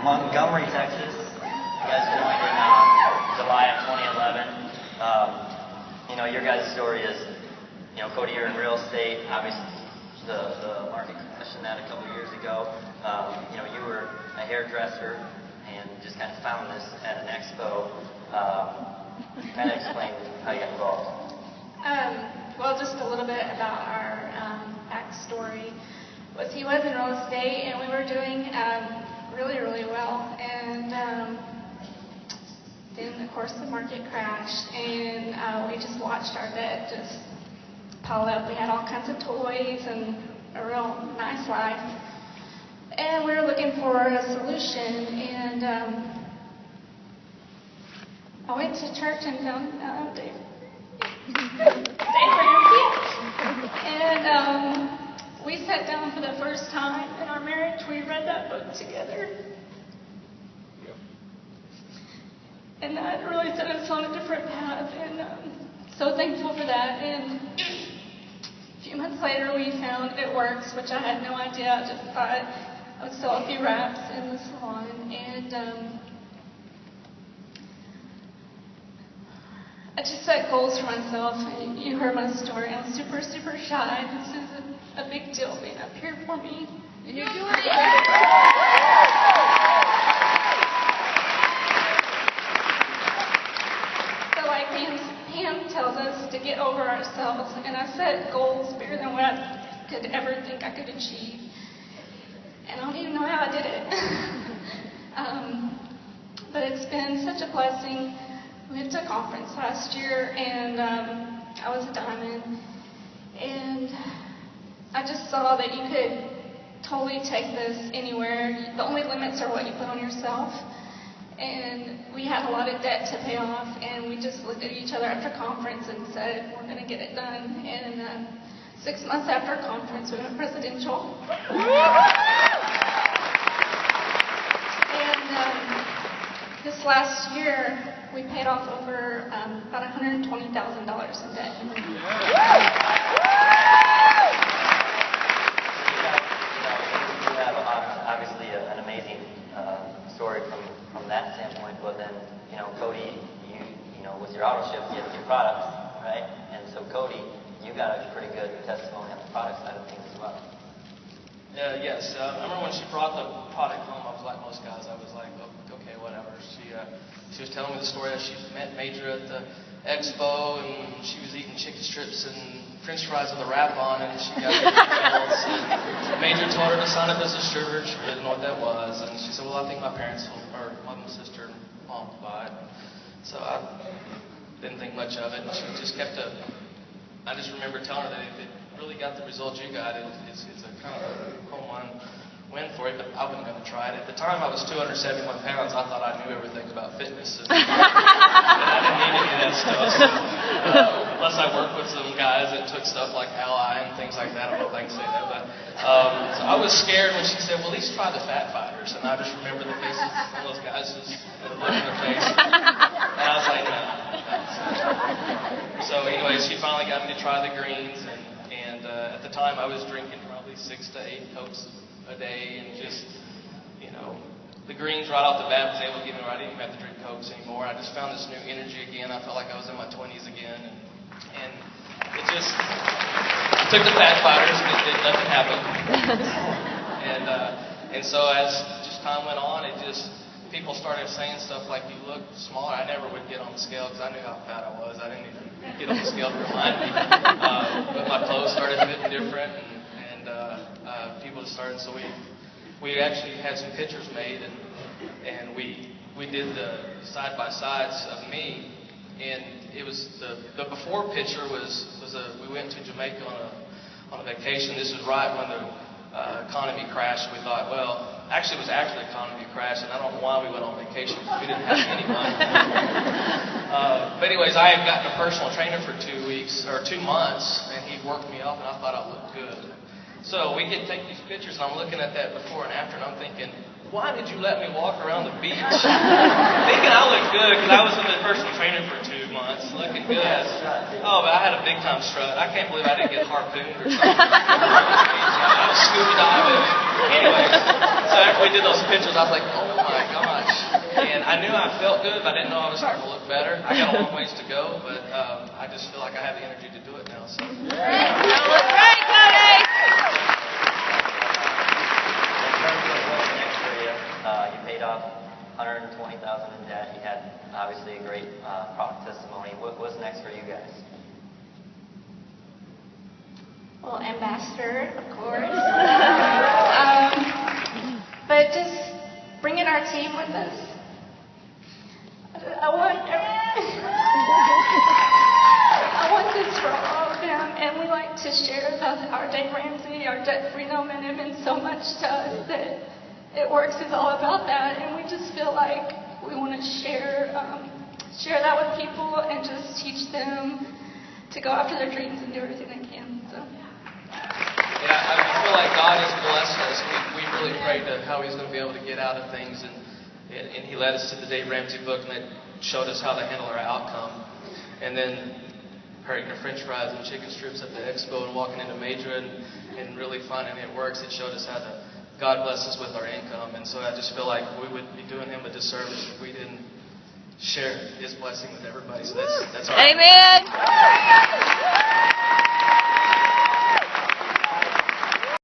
Montgomery, Texas. You guys joined in July of 2011. Your guys' story is, Cody, you're in real estate. Obviously, the market crashed in that a couple years ago. You were a hairdresser and just kind of found this at an expo. Kind of explain how you got involved. Well, just a little bit about our backstory. He was in real estate, and we were doing really, really well. And then, of course, the market crashed, and we just watched our debt just pile up. We had all kinds of toys and a real nice life. And we were looking for a solution, and I went to church and found Dave Ramsey. And we sat down for the first time in our marriage. We read that book together. And that really set us on a different path, and so thankful for that. And a few months later, we found It Works, which I had no idea. I just thought I would sell a few wraps in the salon. And I just set goals for myself. And you heard my story. I'm super, super shy. This is a big deal being up here for me. And you're doing it. Pam tells us to get over ourselves, and I set goals bigger than what I could ever think I could achieve. And I don't even know how I did it. But it's been such a blessing. We went to a conference last year, and I was a diamond. And I just saw that you could totally take this anywhere. The only limits are what you put on yourself. And we had a lot of debt to pay off, and we just looked at each other after conference and said, we're going to get it done. And 6 months after conference, we went presidential. And this last year, we paid off over about $120,000 in debt. You have obviously an amazing story from that standpoint, but then, Cody, you with your auto ship, you have your products, right? And so, Cody, you got a pretty good testimony on the product side of things as well. Yes. I remember when she brought the product home, I was like most guys. I was like, okay, whatever. She was telling me the story that she met Major at the expo, and she was eating chicken strips and French fries with a wrap on it, and she got else. And Major told her to sign up as a distributor. She didn't know what that was, and she said, well, I think my parents or my sister and mom will buy it. So I didn't think much of it, and she just kept I just remember telling her that if it really got the results you got, it's a kind of a home run win for you, but I wasn't going to try it. At the time, I was 271 pounds. I thought I knew everything about fitness, and I didn't need any of that stuff. So, unless I worked with some guys that took stuff like Ally and things like that. I don't know if I can say that, but so I was scared when she said, well, at least try the Fat Fighters. And I just remember the faces of those guys just look in their face. And I was like, no. So anyway, she finally got me to try the greens, and at the time I was drinking probably 6 to 8 Cokes a day, and just, the greens right off the bat was able to get me right. I didn't even have to drink Cokes anymore. I just found this new energy again. I felt like I was in my 20s again, and it just took the Fat Fighters, and nothing happened. And so as just time went on, people started saying stuff like, you look smaller. I never would get on the scale because I knew how fat I was. I didn't even get on the scale to remind me. But my clothes started fitting different, and people just started. So we actually had some pictures made, and we did the side by sides of me, and it was the before picture was we went to Jamaica on a vacation. This was right when the economy crashed. We thought, well, actually it was after the economy crashed, and I don't know why we went on vacation because we didn't have any money. But anyways, I had gotten a personal trainer for 2 weeks or 2 months, and he worked me up, and I thought I looked good. So we get take these pictures, and I'm looking at that before and after, and I'm thinking, why did you let me walk around the beach thinking I looked good because I was with a personal trainer for 2 months, looking good. Oh, but I had a big time strut. I can't believe I didn't get harpooned or something. I was scuba diving. Anyways, so after we did those pictures, I was like, oh my And I knew I felt good, but I didn't know I was starting to look better. I got a long ways to go, but I just feel like I have the energy to do it now. So. That's right, Cody. In terms of what's next for you, you paid off $120,000 in debt. You had obviously a great product testimony. What's next for you guys? Well, ambassador, of course. But just bringing our team with us. I want this for all of them, and we like to share about our Dave Ramsey, our debt freedom, and it meant so much to us that It Works is all about that, and we just feel like we want to share that with people and just teach them to go after their dreams and do everything they can. So. Yeah, I feel like God has blessed us. We really prayed to how He's going to be able to get out of things, and He led us to the Dave Ramsey book, and it showed us how to handle our outcome. And then eating the French fries and chicken strips at the expo and walking into Major and really finding It Works. It showed us how God bless us with our income, and so I just feel like we would be doing Him a disservice if we didn't share His blessing with everybody. So that's our Amen.